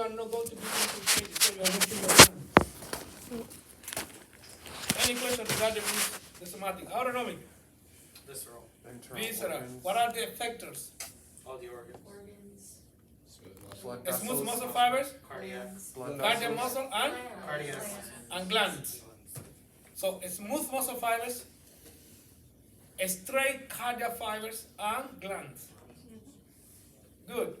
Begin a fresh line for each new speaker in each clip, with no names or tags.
are not going to be complicated, so you are not too much. Any questions regarding the somatic? Autonomic,
Visceral.
visceral. What are the effectors?
All the organs.
Blood
Smooth
vessels,
muscle fibers,
Cardiac.
blood
cardiac
vessels,
muscle,
Cardiac.
and glands. So smooth muscle fibers, straight cardiac fibers, and glands. Good.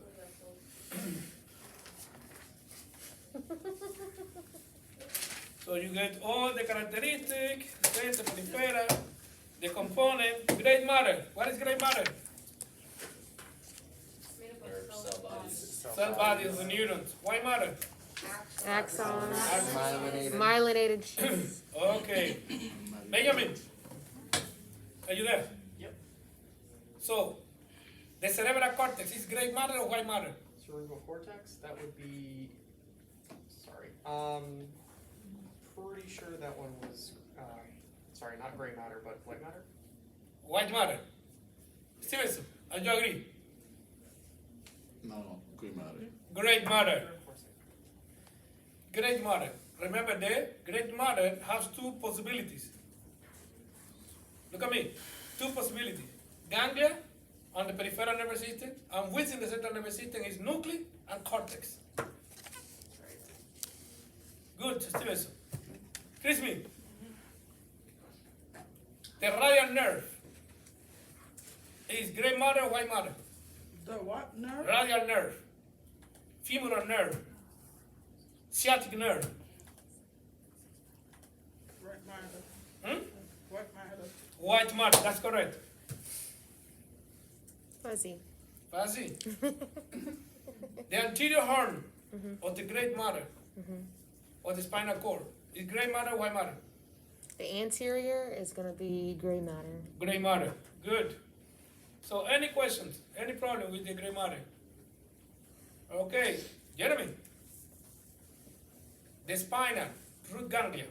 So you get all the characteristics, okay, the peripheral, the component, gray matter. What is gray matter? Cell body of the neurons. White matter.
Axons,
myelinated.
myelinated sheaths.
Okay. Benjamin, are you there?
Yep.
So, the cerebral cortex is gray matter or white matter?
Cerebral cortex, that would be, sorry, pretty sure that one was, sorry, not gray matter, but white matter?
White matter. Stevenson, do you agree?
No, gray matter.
Great matter. Great matter. Remember the great matter has two possibilities. Look at me. Two possibilities. Ganglia on the peripheral nervous system, and within the central nervous system is nucleus and cortex. Good, Stevenson. Crispy. The radial nerve is gray matter or white matter?
The what nerve?
Radial nerve, femoral nerve, sciatic nerve.
Right matter.
Hmm?
What matter?
White matter, that's correct.
Fuzzy.
Fuzzy. The anterior horn of the great matter or the spinal cord is gray matter, white matter?
The anterior is going to be gray matter.
Gray matter. Good. So any questions? Any problem with the gray matter? Okay, Jeremy. The spinal root ganglia.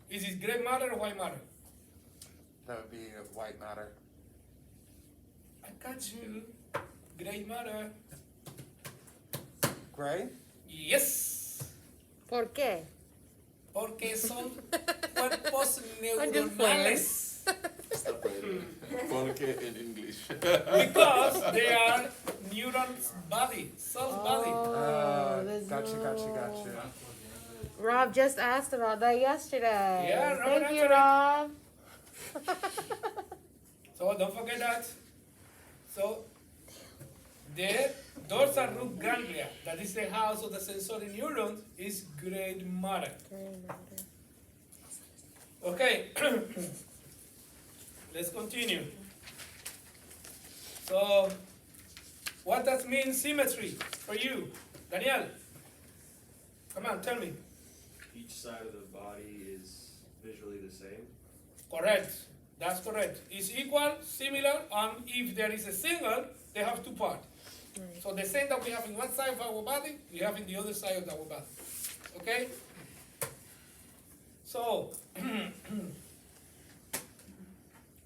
Is it gray matter or white matter?
That would be white matter.
I got you. Gray matter.
Gray?
Yes.
¿Por qué?
Porque son cuerpos
I'm just
neuronales.
Porque in English.
Because they are neurons body, cells body.
there's
Gotcha.
Rob just asked about that yesterday.
Yeah, Rob
Thank
answered
you,
it.
Rob.
So don't forget that. So the dorsal root ganglia, that is the house of the sensory neurons, is gray matter.
Gray matter.
Okay, let's continue. So, what does mean symmetry for you, Daniel? Come on, tell me.
Each side of the body is visually the same.
Correct. That's correct. It's equal, similar, and if there is a single, they have two parts.
Right.
So the same that we have in one side of our body, we have in the other side of our body. Okay? So,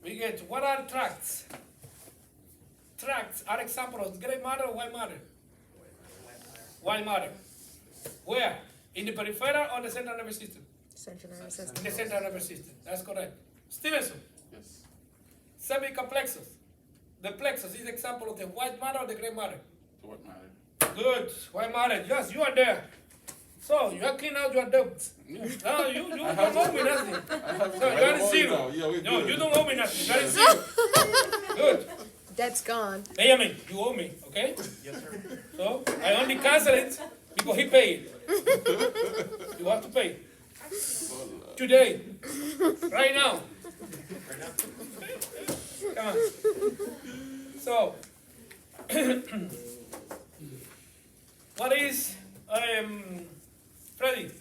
we get, what are tracts? Tracts are examples of gray matter or white matter? White matter. Where? In the peripheral or the central nervous system?
Central nervous
In
system.
the central nervous system. That's correct. Stevenson,
Yes.
cervical plexus. The plexus is example of the white matter or the gray matter?
So what matter?
Good. White matter. Yes, you are there. So you have cleaned out your doubts. No, you don't owe me nothing. No, you are in zero.
Yeah, we
No,
good.
you don't owe me nothing. You are in zero. Good.
Debt's gone.
Benjamin, you owe me, okay?
Yes, sir.
So I only cancel it because he paid. You have to pay. Today. Right now. Come on. So, what is, Freddy,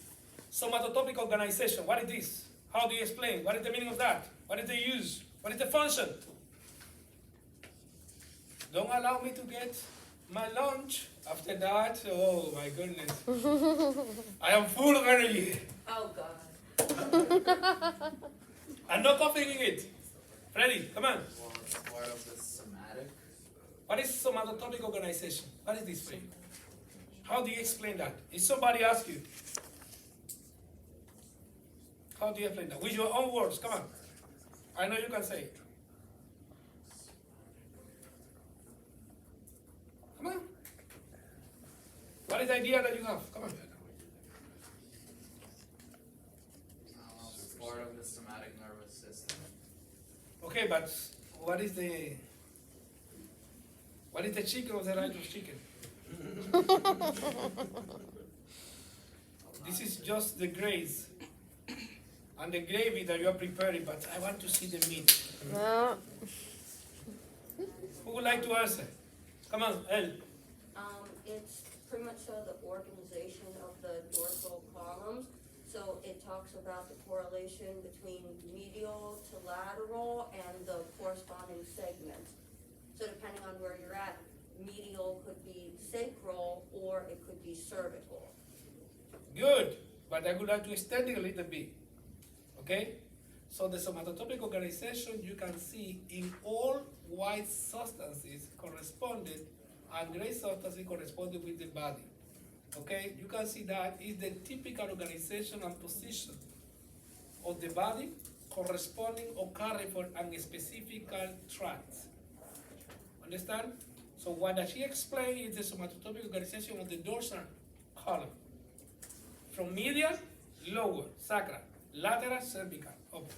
somatotopic organization? What is this? How do you explain? What is the meaning of that? What is the use? What is the function? Don't allow me to get my lunch. After that, oh my goodness. I am full of energy.
Oh, God.
I'm not copying it. Freddy, come on.
What of the somatic?
What is somatotopic organization? What is this for you? How do you explain that? If somebody asks you, how do you explain that? With your own words, come on. I know you can say it. Come on. What is the idea that you have? Come on.
It's part of the somatic nervous system.
Okay, but what is the chicken of the righteous chicken? This is just the grace and the gravy that you are preparing, but I want to see the meat.
No.
Who would like to answer? Come on, El.
It's pretty much the organization of the dorsal columns. So it talks about the correlation between medial to lateral and the corresponding segments. So depending on where you're at, medial could be sacral or it could be cervical.
Good, but I would like to extend it a little bit. Okay? So the somatotopic organization you can see in all white substances corresponded and gray substances corresponded with the body. Okay? You can see that is the typical organization and position of the body corresponding or carrying for a specific tract. Understand? So what she explained is the somatotopic organization of the dorsal column. From medial, lower, sacral, lateral, cervical, upper.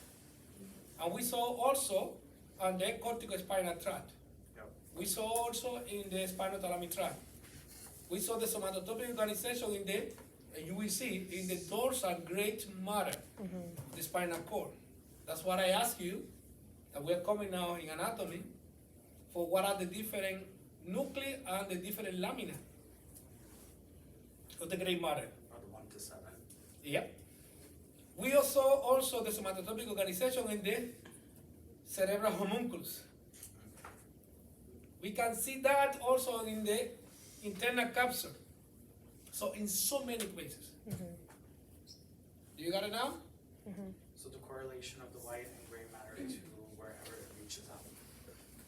And we saw also on the corticospinal tract.
Yep.
We saw also in the spinothalamic tract. We saw the somatotopic organization in the, you will see, in the dorsal great matter, the spinal cord. That's what I asked you, that we're coming now in anatomy, for what are the different nuclei and the different lamina of the great matter.
Or the 1 to 7.
Yep. We also the somatotopic organization in the cerebral homunculus. We can see that also in the internal capsule. So in so many places. You got it now?
So the correlation of the white and gray matter to wherever it reaches out.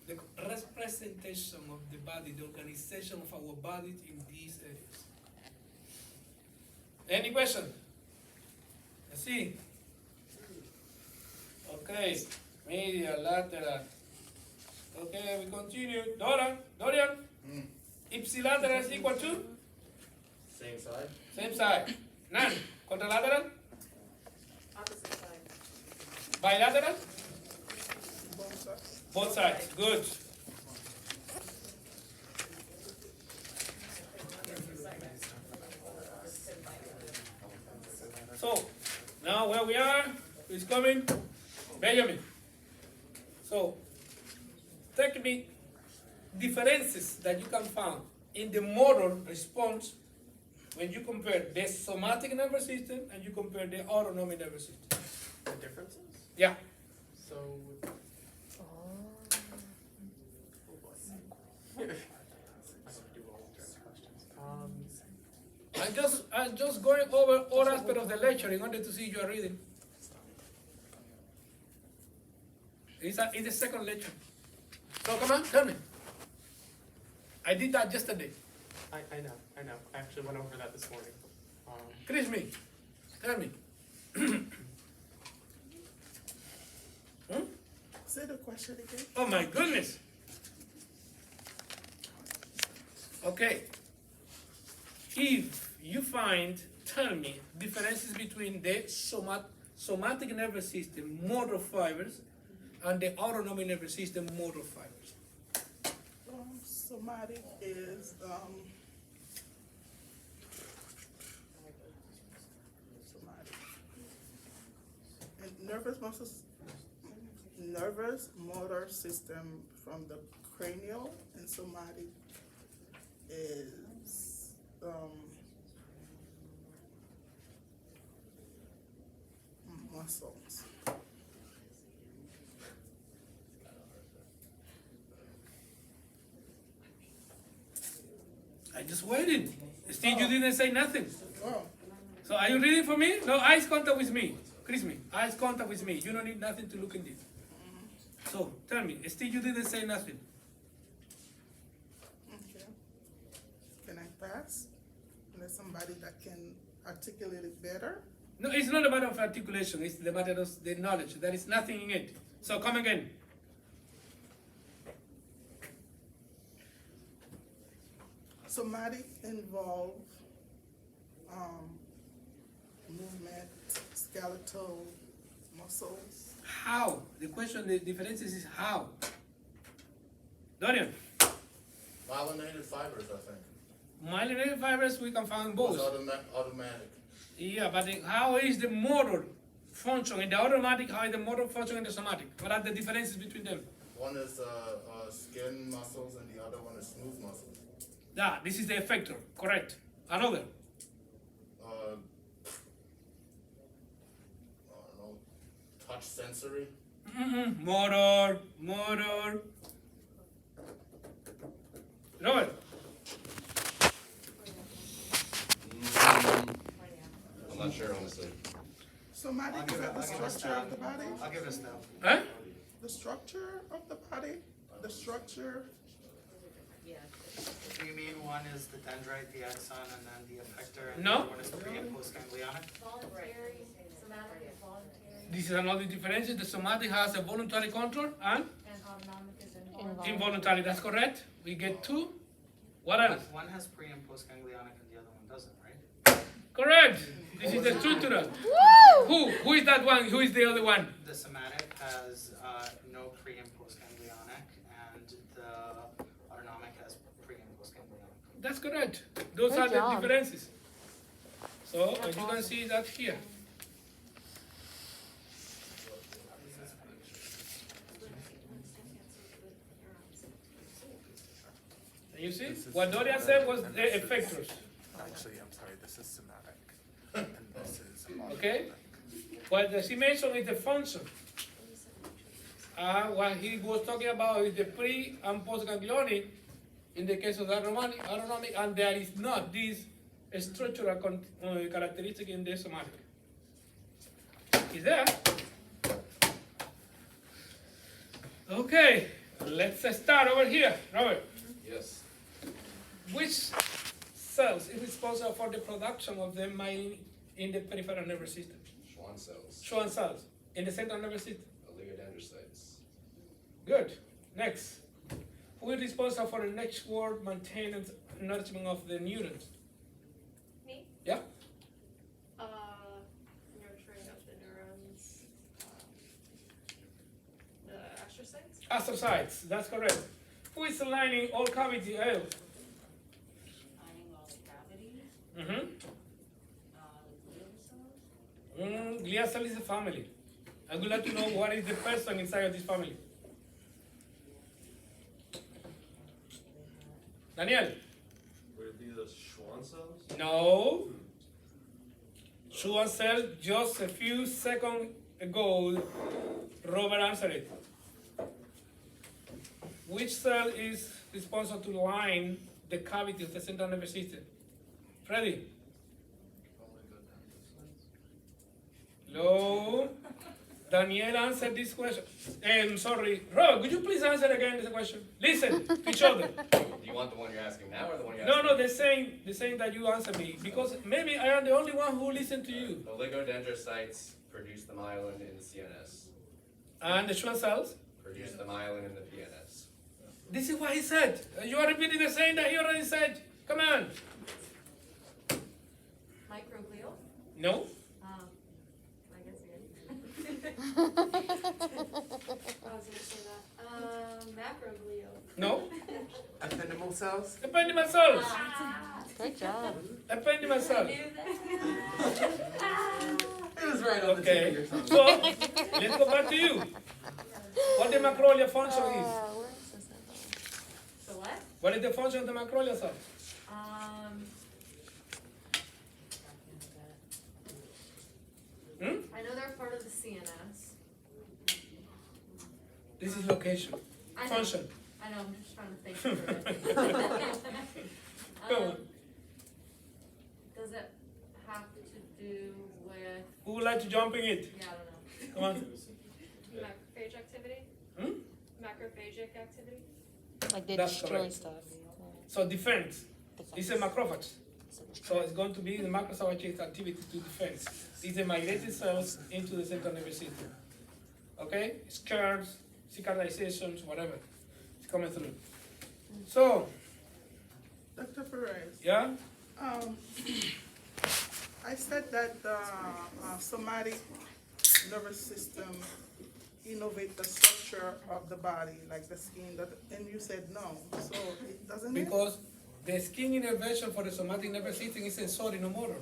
The representation of the body, the organization of our body in these areas. Any question? Let's see. Okay, medial, lateral. Okay, we continue. Dorian? Ipsilateral is equal to?
Same side?
Same side. None. Contralateral?
Opposite side.
Bilateral?
Both sides.
Both sides. Good. So, now where we are, who's coming? Benjamin. So, take me differences that you can find in the motor response when you compare the somatic nervous system and you compare the autonomic nervous system.
The differences?
Yeah.
So. I don't do all the questions.
I'm just going over all aspects of the lecture in order to see you are reading. It's the second lecture. So come on, tell me. I did that yesterday.
I know. I actually went over that this morning.
Chris, tell me.
Say the question again.
Oh my goodness. Okay. If you tell me differences between the somatic nervous system motor fibers and the autonomic nervous system motor fibers.
Somatic is somatic. And nervous motor system from the cranial, and somatic is muscles.
I just waited. Still, you didn't say nothing.
Oh,
So are you reading for me? No, eyes contact with me. Chris, eyes contact with me. You don't need nothing to look in this. So tell me, still you didn't say nothing.
okay. Can I pass? somebody that can articulate it better?
No, it's not a matter of articulation, it's the matter of the knowledge. There is nothing in it. So come again.
Somatic involve movement, skeletal muscles.
How? The question, the difference is how. Dorian,
Myelinated fibers, I think.
myelinated fibers, we can find
It's
both.
automatic.
Yeah, but how is the motor function in the automatic, how is the motor function in the somatic? What are the differences between them?
One is skin muscles and the other one is smooth muscles.
Yeah, this is the effector, correct. Another.
I don't know, touch sensory.
Motor. Robert,
I'm not sure, honestly.
Somatic is that the structure of the body?
I'll give it a stab.
huh?
The structure of the body? The structure?
Do you mean one is the dendrite, the axon, and then the effector, and
No.
the other one is pre and post ganglionic?
Voluntary, somatic is voluntary,
This is another difference. The somatic has a voluntary control and
and autonomic is involuntary.
involuntary. That's correct. We get two. What else?
One has pre and post ganglionic, and the other one doesn't, right?
Correct. This is the structural. Who is that one? Who is the other one?
The somatic has no pre and post ganglionic, and the autonomic has pre and post ganglionic.
That's correct. Those
Good
are the
job.
differences. So you can see that here. And you see, what Dorian said was the effectors.
Actually, I'm sorry, this is somatic, and this is
Okay? What she mentioned is the function. What he was talking about is the pre and post ganglionic in the case of the autonomic, and there is not this structural characteristic in the somatic. Is there? Okay, let's start over here. Robert,
Yes.
which cells is responsible for the production of the myelin in the peripheral nervous system?
Schwann cells.
Schwann cells in the central nervous system.
Oligodendrocytes.
Good. Next. Who is responsible for the network maintenance and nourishment of the neurons?
Me?
Yeah?
Nurturing of the neurons, the astrocytes?
Astrocytes. That's correct. Who is lining all cavity L?
Lining all the cavities,
Mm-hmm.
the glial cells.
Glial cell is a family. I would like to know what is the person inside of this family. Daniel?
Would it be the Schwann cells?
No. Schwann cell, just a few seconds ago, Robert answered it. Which cell is responsible to line the cavity of the central nervous system? Freddy? No. Daniel answered this question. Sorry. Robert, would you please answer again this question? Listen to each other.
Do you want the one you're asking now or the one you're
No,
asking?
no, they're saying that you answer me because maybe I am the only one who listened to you.
Oligodendrocytes produce the myelin in the CNS.
And the Schwann cells?
Produce the myelin in the PNS.
This is what he said. You are repeating the same that he already said. Come on.
Microglial?
No?
I guess again.
I was gonna say that. Macroglial.
No?
ependymal cells.
Ependymal cells.
Good job.
Ependymal cells.
It was right on the tip of
Okay.
your tongue.
So, let's go back to you. What the macrolia function is?
Where is this at?
The what?
What is the function of the macrolia cells?
I know they're part of the CNS.
This is location.
I know.
Function.
I know, I'm just trying to think through it.
Go on.
Does it have to do with,
Who would like to jump in it?
yeah, I don't
Come on.
know. Macrophage activity?
Hmm?
Macrophagic activity?
Like they
That's
destroy
correct.
stuff.
So defense. It's a macrophage. So it's going to be the macroesophageal activity to defense. These are migrated cells into the central nervous system. Okay? Scares, cicatrizations, whatever. It's coming through. So,
Dr. Perez,
yeah?
I said that the somatic nervous system innovate the structure of the body, like the skin, and you said no. So it doesn't it?
Because the skin innervation for the somatic nervous system is sensory, no motor.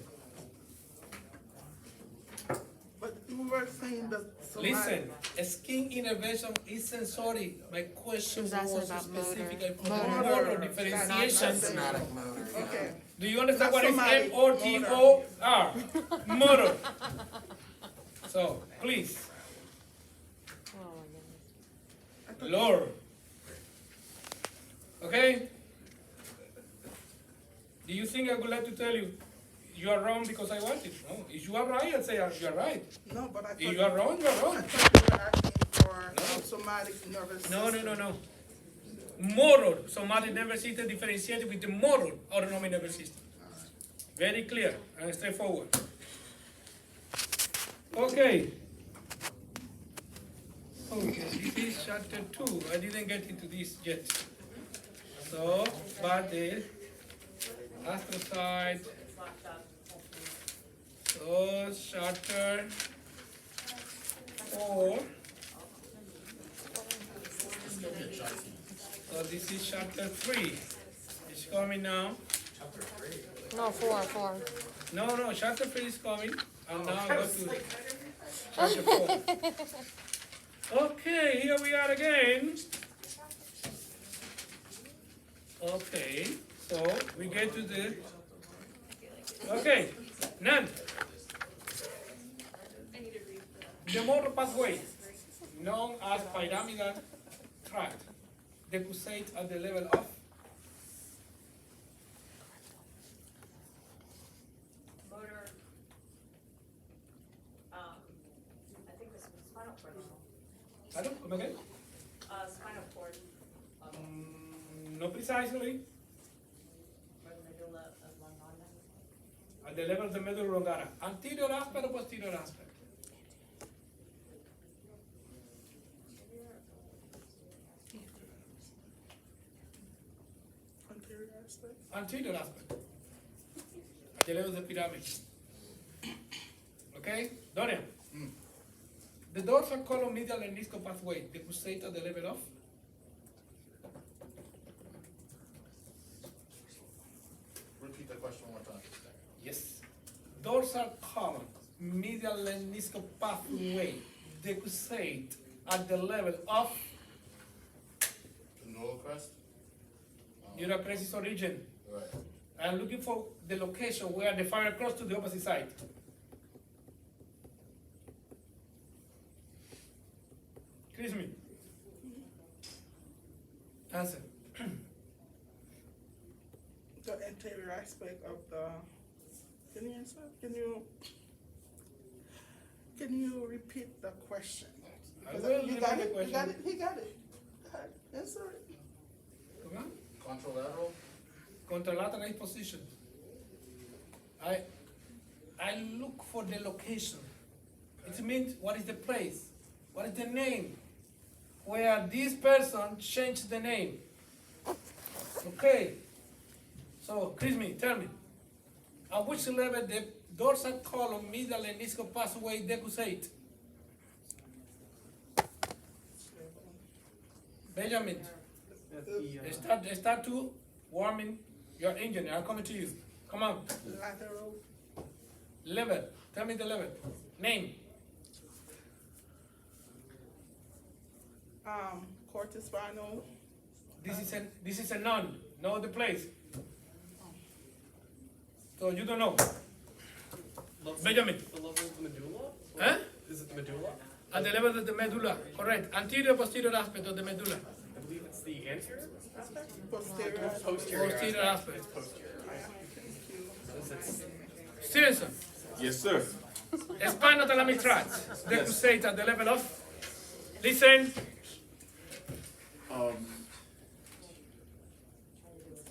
But you were saying that somatic.
Listen, a skin innervation is sensory. My question
She's asking
was
about
specific
motor.
motor
Motor.
differentiation.
Somatic motor. Okay.
Do you understand what is
Somatic
M-O-T-O-R? Motor. So, please,
Oh, my goodness.
Lord. Okay? Do you think I would like to tell you, you are wrong because I want it? No. If you are right, I'll say you are right.
No, but I thought
If you are wrong, you are
I
wrong.
thought you were asking for
No.
somatic nervous
No,
system.
no. Motor, somatic nervous system differentiated with the motor autonomic nervous system. Very clear and straightforward. Okay. Okay, this is chapter 2. I didn't get into this yet. So, but the astrocyte. So, chapter 4. So this is chapter 3. It's coming now.
No, 4.
No, chapter 3 is coming. And now I go to chapter 4. Okay, here we are again. Okay, so we get to the. Okay, none. The motor pathway, known as pyramidal tract, decussate at the level of
Motor, I think this was spinal cord.
pardon, come again?
Spinal cord,
No precisely,
or the medulla of Longana.
at the level of the medulla oblongata. Anterior aspect or posterior aspect?
Anterior aspect.
Anterior aspect. At the level of the pyramid. Okay, Dorian? The dorsal column medial and discal pathway, decussate at the level of?
Repeat the question one more time.
Yes. Dorsal column, medial lemniscal pathway, decussate at the level of
The neural crest?
neurocresis origin.
Right.
I'm looking for the location where the fire crossed to the opposite side. Excuse me. Answer.
The anterior aspect of the. Can you answer? Can you repeat the question?
I will
You
repeat
got
the
it.
question.
You got it. He got it. Go ahead. Answer it.
Come on.
Contralateral?
Contralateral position. I look for the location. It means what is the place? What is the name? Where this person changed the name. Okay. So, Chrismy, tell me. At which level the dorsal column, medial and discal pathway decussate? Benjamin, start to warming your engine. I'm coming to you. Come on.
Lateral.
Level. Tell me the level. Name.
Cortispinal.
This is a none. Know the place. So you don't know. Benjamin.
The level of the medulla?
Huh?
Is it the medulla?
At the level of the medulla. Correct. Anterior posterior aspect of the medulla.
I believe it's the anterior aspect?
Posterior.
Posterior.
Posterior aspect.
It's posterior. Is it-
Stevenson.
Yes, sir.
Spinal thalamic tract. Decussate at the level of. Listen.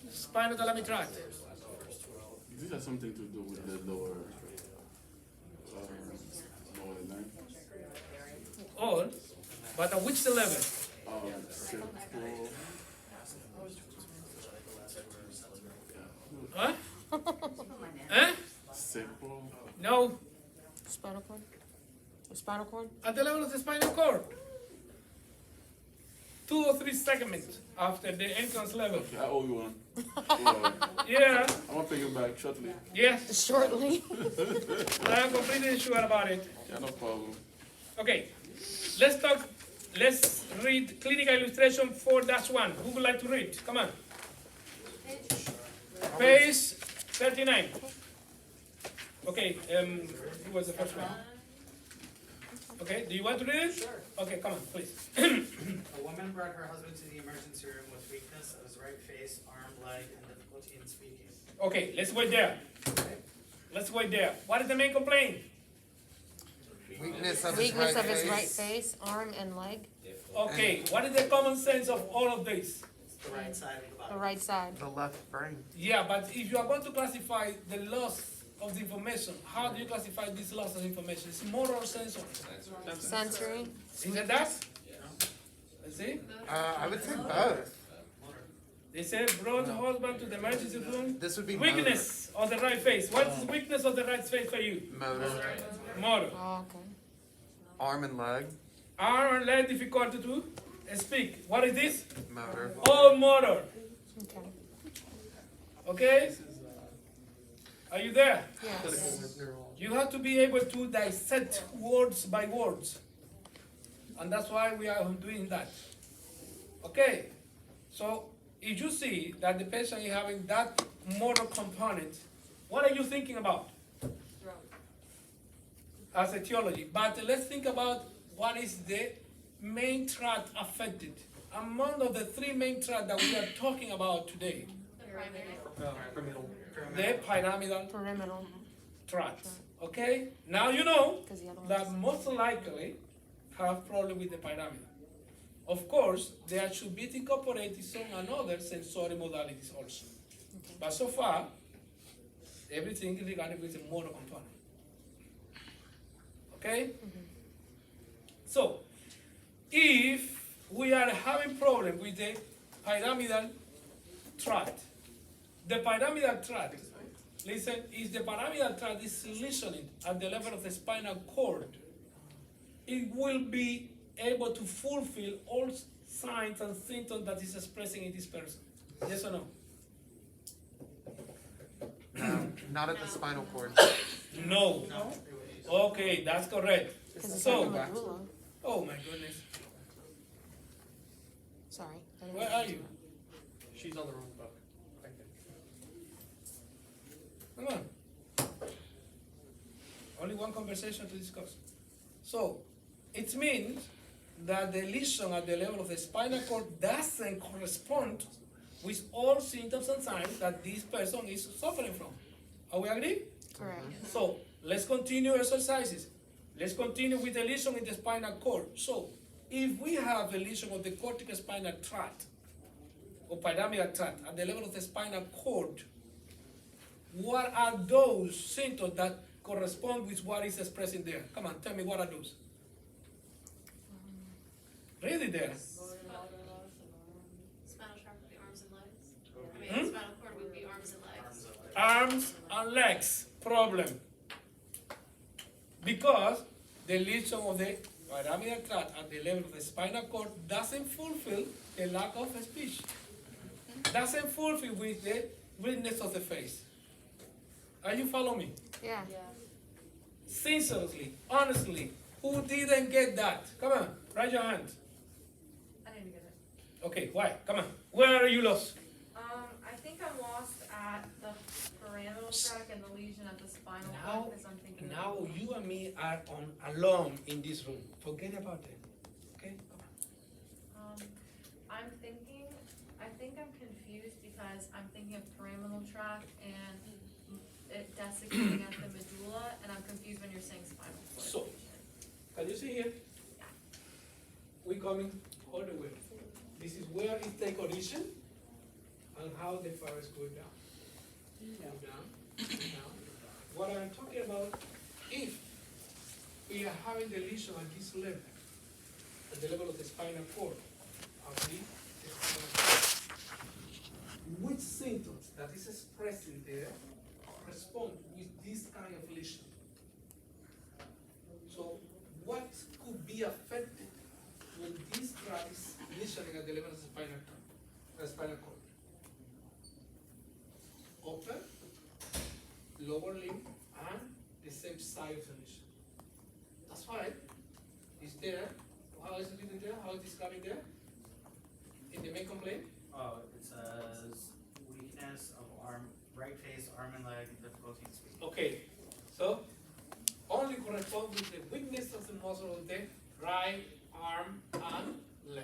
Spinal thalamic tract.
This has something to do with the lower line.
All, but at which level?
Sacral.
Huh? Huh?
Sacral.
No,
Spinal cord? The spinal cord?
at the level of the spinal cord. 2 or 3 segments after the entrance level.
Okay, I owe you one.
Yeah,
I'm gonna pay you back shortly.
yes,
Shortly.
I'm completely sure about it.
Yeah, no problem.
Okay, let's read clinical illustration 4-1. Who would like to read? Come on. Page 39. Okay, who was the first one? Okay, do you want to read it?
Sure.
Okay, come on, please.
A woman brought her husband to the emergency room with weakness of his right face, arm, leg, and difficulty in speaking.
Okay, let's wait there. Let's wait there. What is the main complaint?
Weakness of
Weakness of his right face, arm, and leg.
Okay, what is the common sense of all of this?
It's the right side of the body.
The right side.
The left brain.
Yeah, but if you are going to classify the loss of the information, how do you classify this loss of information? It's motor or sensory?
Sensory.
Is it that? Let's see.
I would say both.
They said brought the husband to the emergency room.
This would be
Weakness of the right face. What is weakness of the right face for you?
motor.
Motor.
Oh, okay.
Arm and leg.
Arm and leg difficulty to speak. What is this?
Motor.
All motor.
Okay.
Okay? Are you there?
Yes.
You have to be able to dissect words by words. And that's why we are doing that. Okay? So, if you see that the patient is having that motor component, what are you thinking about as etiology? But let's think about what is the main tract affected. Among of the 3 main tracts that we are talking about today, the pyramidal
Pyramidal.
tract. Okay? Now you know
Because the other
that
one's.
most likely have problem with the pyramidal. Of course, there should be incorporated some another sensory modalities also. But so far, everything is regarding with the motor component. Okay? So, if we are having problem with the pyramidal tract, the pyramidal tract, listen, if the pyramidal tract is listening at the level of the spinal cord, it will be able to fulfill all signs and symptoms that is expressing in this person. Yes or no?
No, not at the spinal cord.
No. Okay, that's correct.
Because it's
So,
in the medulla.
oh my goodness,
Sorry.
where are you?
She's on the wrong book.
Come on. Only one conversation to discuss. So, it means that the lesion at the level of the spinal cord doesn't correspond with all symptoms and signs that this person is suffering from. Are we agree?
Correct.
So, let's continue exercises. Let's continue with the lesion in the spinal cord. So, if we have a lesion of the cortical spinal tract, or pyramidal tract, at the level of the spinal cord, what are those symptoms that correspond with what is expressed in there? Come on, tell me, what are those? Read it there.
Spinal tract would be arms and legs. I
Hmm?
mean, spinal cord would be arms and legs.
Arms and legs problem. Because the lesion of the pyramidal tract at the level of the spinal cord doesn't fulfill the lack of speech. Doesn't fulfill with the weakness of the face. Are you following me?
Yeah.
Sincerely, honestly, who didn't get that? Come on, raise your hand.
I didn't get it.
Okay, why? Come on. Where are you lost?
I think I'm lost at the pyramidal tract and the lesion at the spinal
Now,
cord, because I'm thinking.
now you and me are alone in this room. Forget about it. Okay?
I'm thinking, I think I'm confused because I'm thinking of pyramidal tract and it desiccating at the medulla, and I'm confused when you're saying spinal cord.
So, can you see here? We coming all the way. This is where it take origin and how the fibers go down. Go down, Now, what I'm talking about, if we are having the lesion at this level, at the level of the spinal cord, of the spinal cord, which symptoms that is expressing there respond with this kind of lesion? So, what could be affected when this drug is lesioning at the level of the spinal cord? Upper, lower limb, and the same side of the lesion. That's why it's there. How is it written there? How is it described there? In the main complaint?
Oh, it says weakness of right face, arm and leg, difficulty in speaking.
Okay, so only correspond with the weakness of the muscle of the right arm and leg,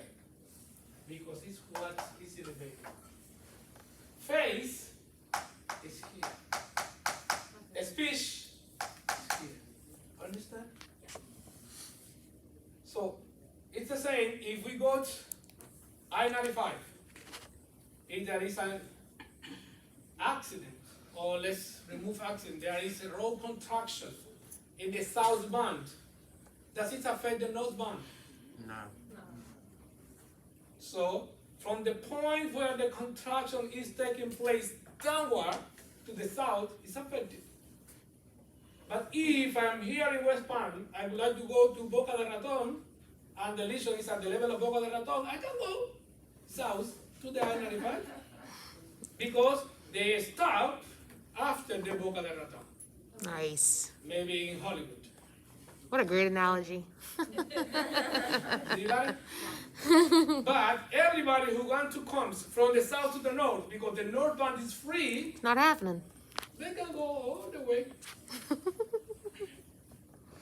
because it's what is in the baby. Face is here. Speech is here. Understand? So it's the same if we got I-95. If there is an accident, or let's remove accident, there is a road contraction in the south band. Does it affect the north band?
No.
So, from the point where the contraction is taking place downward to the south, it's affected. But if I'm here in West Palm, I would like to go to Boca del Raton, and the lesion is at the level of Boca del Raton, I can go south to the I-95, because they stop after the Boca del Raton,
Nice.
maybe in Hollywood.
What a great analogy.
See that? But everybody who wants to come from the south to the north, because the north band is free,
It's not happening.
they can go all the way.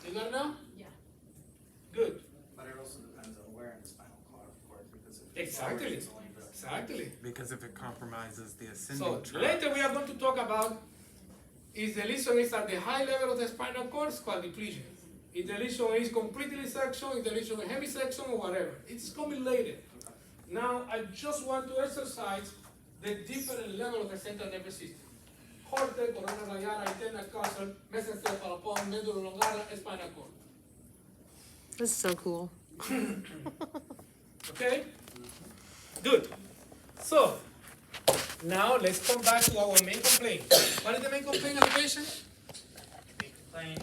You got it now?
Yeah.
Good.
But it also depends on where in the spinal cord, of course, because if it's
Exactly.
lower, it's only the-
Exactly.
Because if it compromises the ascending
So
tract.
later we are going to talk about if the lesion is at the high level of the spinal cord, it's called depletion. If the lesion is completely section, if the lesion is heavy section, or whatever. It's coming later. Now I just want to exercise the different level of the central nervous system. Corte, corona radial, antenna, castle, mesencephalopon, medulla oblongata, spinal cord.
This is so cool.
Okay? Good. So, now let's come back to our main complaint. What is the main complaint of the patient?
Big complaint,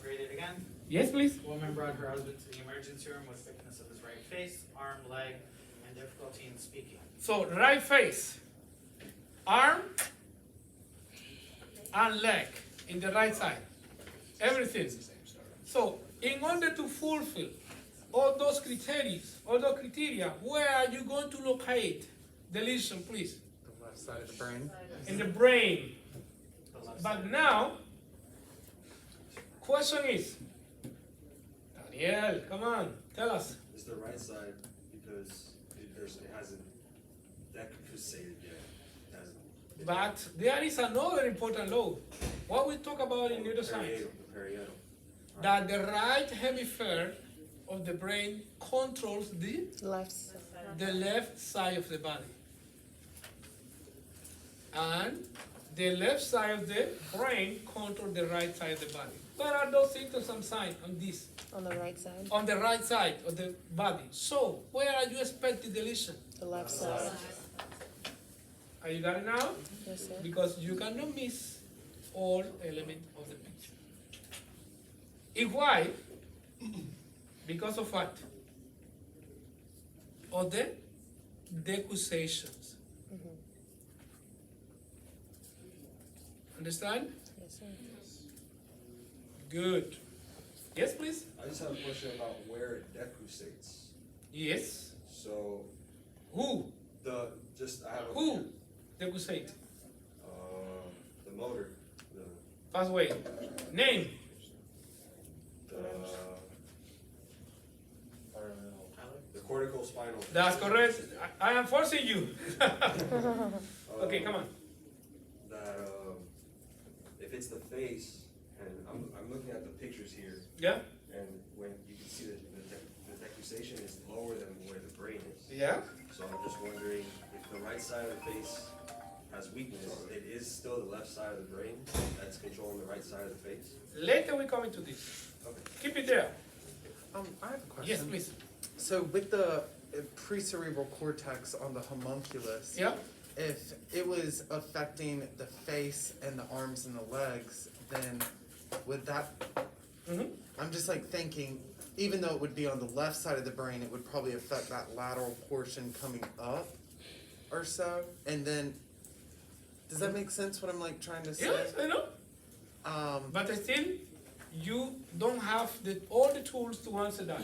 read it again.
Yes, please.
Woman brought her husband to the emergency room with thickness of his right face, arm, leg, and difficulty in speaking.
So, right face, arm, and leg in the right side. Everything. So, in order to fulfill all those criteria, where are you going to locate the lesion, please?
The left side of the brain.
In the brain.
The left
But
side.
now, question is, Daniel, come on, tell us.
It's the right side because it hasn't decussated yet. It hasn't.
But there is another important law. What we talk about in neuroscience,
The parietal.
that the right hemisphere of the brain controls
Left.
the left side of the body. And the left side of the brain controls the right side of the body. What are those symptoms and signs on this?
On the right side.
On the right side of the body. So, where are you expecting the lesion?
The left side.
Are you got it now?
Yes, sir.
Because you cannot miss all elements of the picture. If why? Because of what? Of the decussations. Understand?
Yes, sir.
Good. Yes, please?
I just have a question about where it decussates.
Yes.
So
Who?
I have a
Who decussate?
the motor,
Fast way. Name.
the cortical spinal.
That's correct. I am forcing you. Okay, come on.
That if it's the face, and I'm looking at the pictures here,
Yeah?
and when you can see that the decussation is lower than where the brain is.
Yeah?
So I'm just wondering if the right side of the face has weakness, it is still the left side of the brain that's controlling the right side of the face?
Later we come into this.
Okay.
Keep it there.
I have a question.
Yes, please.
So with the precerebral cortex on the homunculus,
Yeah.
if it was affecting the face and the arms and the legs, then would that,
Mm-hmm.
I'm just like thinking, even though it would be on the left side of the brain, it would probably affect that lateral portion coming up or so. And then, does that make sense what I'm like trying to say?
Yes, I know. But still, you don't have all the tools to answer that.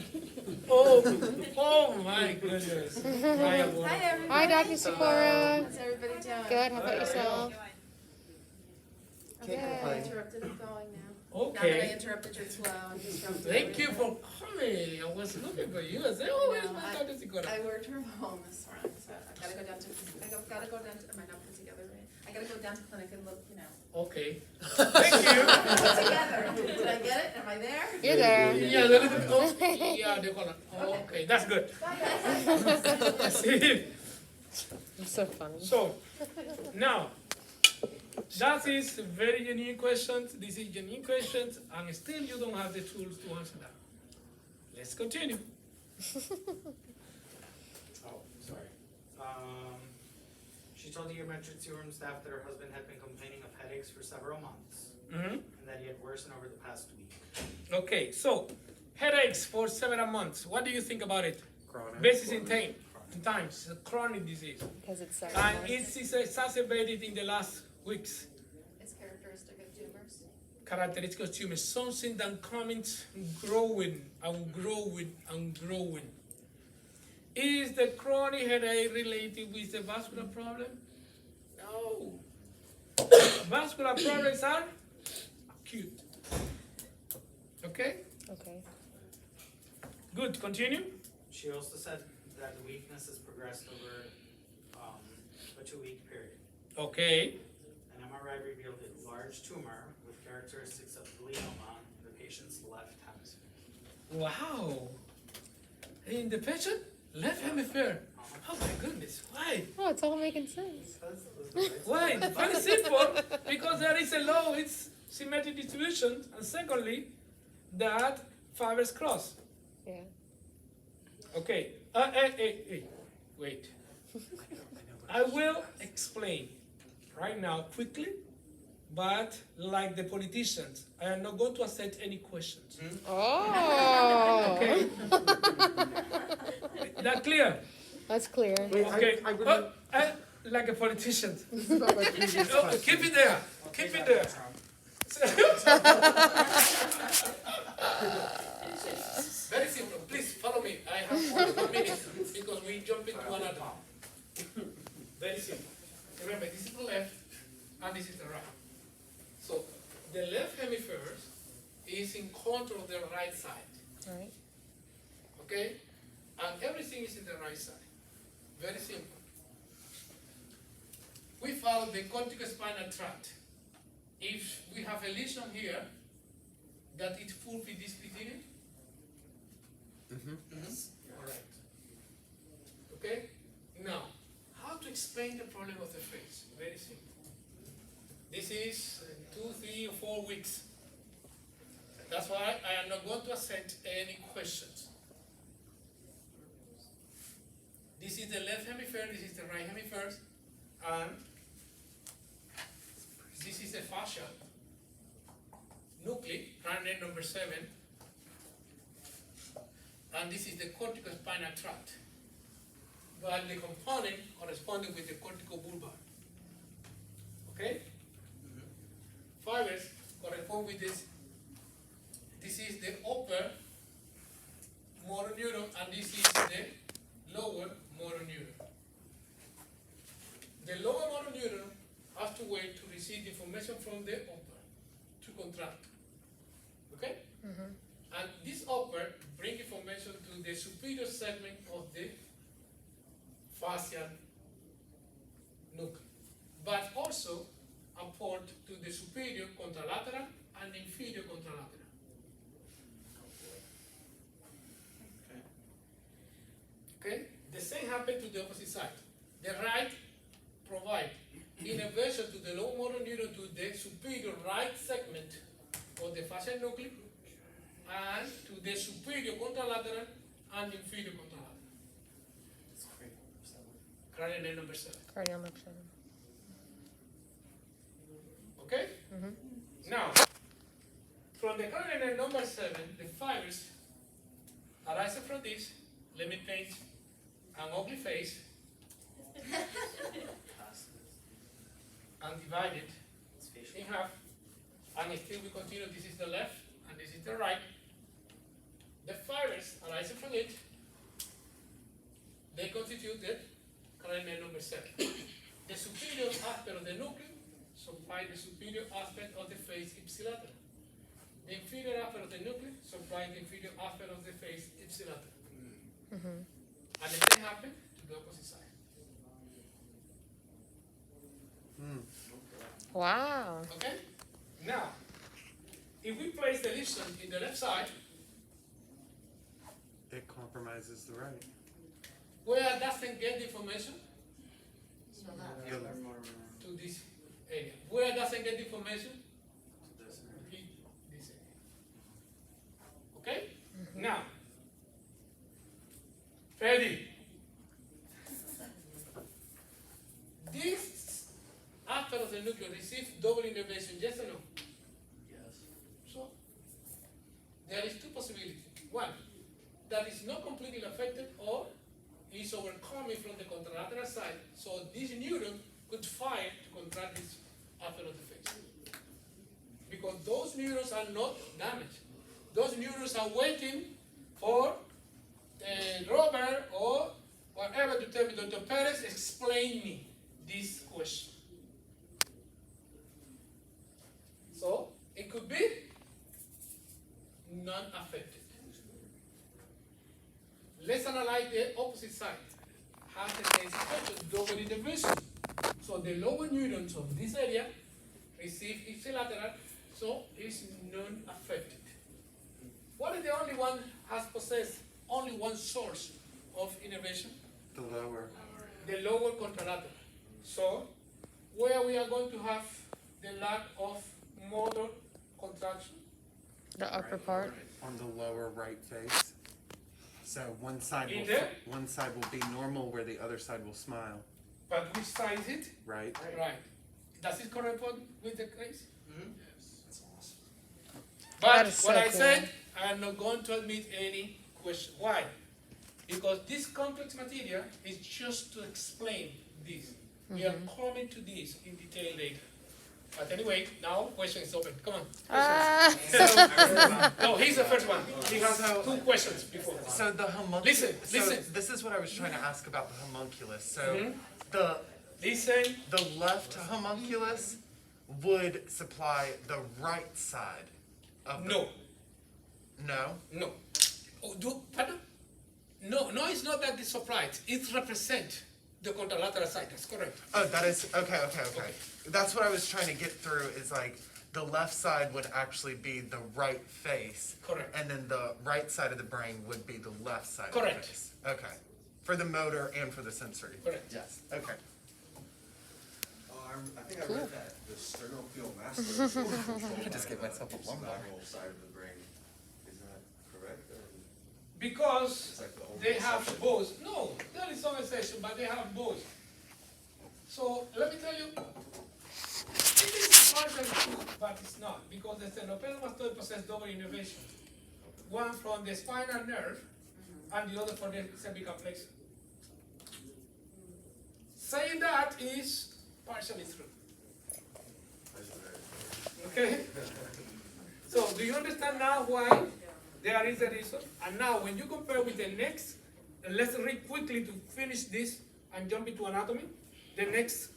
Oh my goodness.
Hi, everybody.
Hi, Dr. Sikora.
How's everybody doing?
Good, how about yourself?
Can't
Okay, I
complain.
interrupted it going now. Now that I
Okay.
interrupted your flow and disrupted
Thank you
everything.
for coming. I was looking for you. I said, oh, where's
No,
my
I-
Dr. Sikora?
I worked from home this morning, so I gotta go down to, am I not put together right? I gotta go down to clinic and look, you know.
Okay. Thank you.
Put together. Did I get it? Am I there?
You're there.
Yeah, they're gonna. Okay, that's good.
Bye, guys.
See?
It's so funny.
So, now, that is very genuine questions. This is genuine questions, and still you don't have the tools to answer that. Let's continue.
Oh, sorry. She told the emergency room staff that her husband had been complaining of headaches for several months,
Mm-hmm.
and that he had worsened over the past week.
Okay, so headaches for several months. What do you think about it?
Chronic.
Basis in times, it's a chronic disease,
Because it's so
and it's exacerbated in the last weeks.
It's characteristic of tumors.
Characteristic of tumors, something that comes growing and growing and growing. Is the chronic headache related with the vascular problem? No. Vascular problems are acute. Okay?
Okay.
Good, continue.
She also said that the weakness has progressed over a 2-week period.
Okay.
An MRI revealed a large tumor with characteristics of glioma in the patient's left hemisphere.
Wow. In the patient? Left hemisphere. Oh my goodness, why?
Oh, it's all making sense.
Why? Very simple, because there is a low, it's symmetric distribution, and secondly, that fibers cross.
Yeah.
Okay, wait. I will explain right now quickly, but like the politicians, I am not going to accept any questions.
Oh.
Okay? That clear?
That's clear.
Wait,
Okay.
I really,
Like a politician.
this is about my previous
Oh,
question.
keep it there. Keep it there. Very simple. Please follow me. I have 1 minute because we jump into another. Very simple. Remember, this is the left and this is the right. So the left hemisphere is in control of the right side.
Right.
Okay? And everything is in the right side. Very simple. We follow the corticospinal tract. If we have a lesion here, that it fully displaced. All right. Okay? Now, how to explain the problem of the face? Very simple. This is 2, 3, or 4 weeks. That's why I am not going to accept any questions. This is the left hemisphere, this is the right hemisphere, and this is the fascia, nuclei, cranial number 7, and this is the corticospinal tract, while the component corresponding with the corticobulbar. Okay? Fibers correspond with this. This is the upper motor neuron, and this is the lower motor neuron. The lower motor neuron has to wait to receive information from the upper to contract. Okay? And this upper brings information to the superior segment of the facial nucleus, but also a port to the superior contralateral and inferior contralateral. Okay? The same happened to the opposite side. The right provide inner the superior right segment of the facial nucleus and to the superior contralateral and inferior contralateral. Cranial nerve number 7.
Cranial nerve 7.
Okay?
Mm-hmm.
Now, from the cranial nerve number 7, the fibers arise from this. Let me paint an ugly face and divide it in half. And still we continue. This is the left and this is the right. The fibers arising from it, they constitute the cranial nerve number 7. The superior aspect of the nucleus supply the superior aspect of the face ipsilateral. The inferior aspect of the nucleus supply the inferior aspect of the face ipsilateral.
Mm-hmm.
And the same happens to the opposite side.
Wow.
Okay? Now, if we place the lesion in the left side,
It compromises the right.
where it doesn't get the information
The left.
to this area. Where it doesn't get the information, this area. Okay? Now, ready? This aspect of the nucleus receives double innervation, yes or no?
Yes.
So, there is two possibilities. One, that is not completely affected or is overcoming from the contralateral side, so this neuron could fire to contract this aspect of the face. Because those neurons are not damaged. Those neurons are waiting for Robert or whatever to tell me, Dr. Perez, explain me this question. So, it could be non-affected. Let's analyze the opposite side. Has the same situation, double innervation. So the lower neurons of this area receive ipsilateral, so it's non-affected. What is the only one has possessed only one source of innervation?
The lower.
The lower contralateral. So where we are going to have the lack of motor contraction?
The upper part.
On the lower right face. So one side
In
will
there?
one side will be normal where the other side will smile,
But which side is it?
right?
Right. Does it correspond with the case?
That's awesome.
But
That is so
what I
cool.
said, I am not going to admit any question. Why? Because this complex material is just to explain this. We are coming to this in detail later. But anyway, now question is open. Come on.
Ah.
No, he's the first one. He has
So-
2 questions before.
So the homunculus.
Listen.
This is what I was trying to ask about the homunculus. So
Mhm.
the
Listen.
the left homunculus would supply the right side of the,
No.
No.
No. Oh, pardon? No, it's not that it's surprise. It represents the contralateral side. That's correct.
Oh, that is okay. That's what I was trying to get through. Is like the left side would actually be the right face,
Correct.
and then the right side of the brain would be the left side
Correct.
of the face. Okay, for the motor and for the sensory.
Correct.
Yes. Okay.
I think I read that the sternocleidomastoid.
Just give myself a lumbar.
Lateral side of the brain. Is that correct? Or
Because
it's like the only
they have
exception?
both. No, there is some exception, but they have both. So let me tell you, it is partially true, but it's not, because the sternocleidomastoid possesses double innervation. One from the spinal nerve, and the other from the cervical plexus. Saying that is partially true. Okay? So do you understand now why there is a reason? And now when you compare with the next, and let's read quickly to finish this and jump into anatomy. The next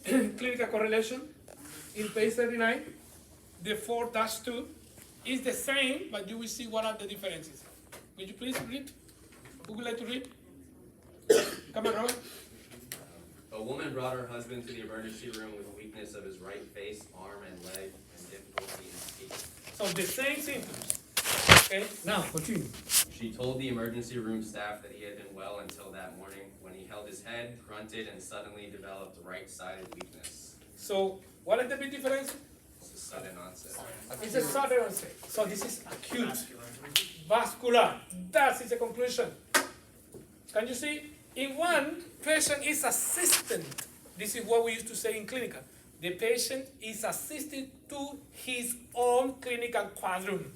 clinical correlation in page 39, the 4-2 is the same, but you will see what are the differences. Would you please read? Who would like to read? Come on, Robert.
A woman brought her husband to the emergency room with weakness of his right face, arm, and leg, and difficulty in speaking.
So the same symptoms. Okay, now continue.
She told the emergency room staff that he had been well until that morning when he held his head, grunted, and suddenly developed right-sided weakness.
So, what is the big difference?
It's a sudden onset.
It's a sudden onset. So this is acute. Vascular. That is the conclusion. Can you see? In one, patient is assistant. This is what we used to say in clinical. The patient is assisted to his own clinical quadrum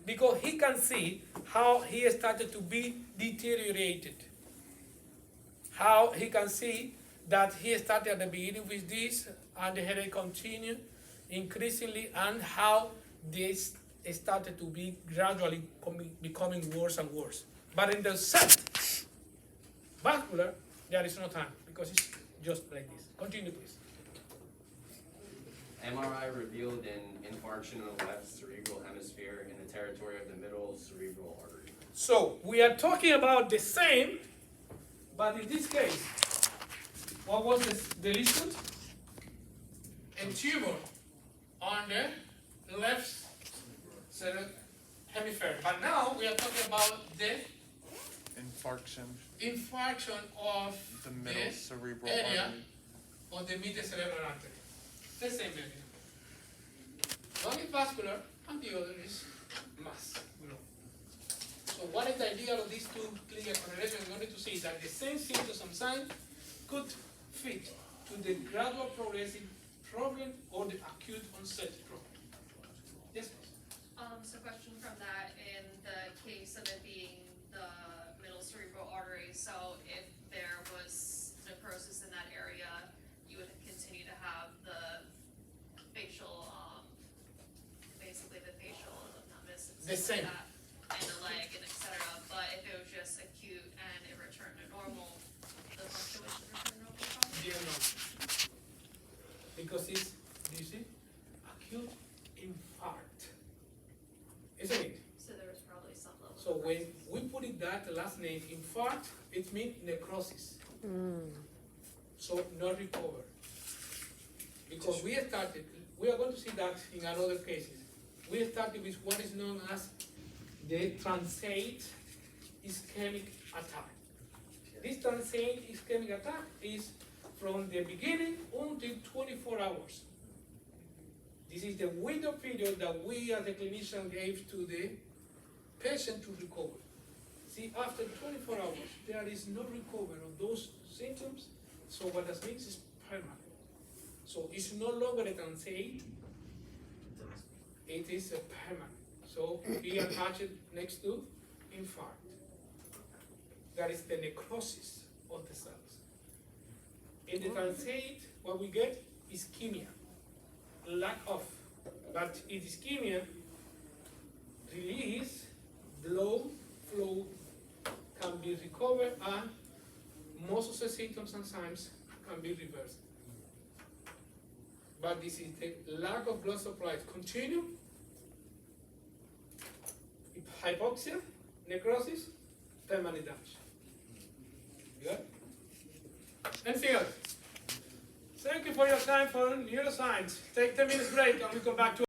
because he can see how he started to be deteriorated. How he can see that he started at the beginning with this and the headache continued increasingly, and how this started to be gradually becoming worse and worse. But in the set vascular, there is no time because it's just like this. Continue, please.
MRI revealed an infarction of the left cerebral hemisphere in the territory of the middle cerebral artery.
So we are talking about the same, but in this case, what was the lesion? A tumor on the left cerebral hemisphere. But now we are talking about the infarction of
The middle cerebral
area
artery.
of the medial cerebral artery. The same area. One is vascular and the other is mass. So what is the idea of these two clinical correlations? We wanted to see that the same symptoms and signs could fit to the gradual progressive problem or the acute onset problem. Yes, please.
So question from that, in the case of it being the middle cerebral artery, so if there was necrosis in that area, you would continue to have the facial, basically the facial numbness and
The
stuff like
same.
that, and the leg and et cetera, but if it was just acute and it returned to normal, the function would return to normal probably?
Yeah, no. Because it's, do you see? Acute infarct. Isn't it?
So there was probably some level.
So when we put it that last name, infarct, it means necrosis. So not recover. Because we are going to see that in other cases. We started with what is known as the transient ischemic attack. This transient ischemic attack is from the beginning until 24 hours. This is the window period that we as a clinician gave to the patient to recover. See, after 24 hours, there is no recovery of those symptoms, so what that means is permanent. So it's no longer a transient, it is a permanent. So we attach it next to infarct. That is the necrosis of the cells. In the transient, what we get is ischemia, lack of. But in ischemia, release, blood flow can be recovered, and most of the symptoms and signs can be reversed. But this is the lack of blood supply continue, hypoxia, necrosis, permanent damage. Good? Anything else? Thank you for your time for neuroscience. Take 10 minutes break and we come back to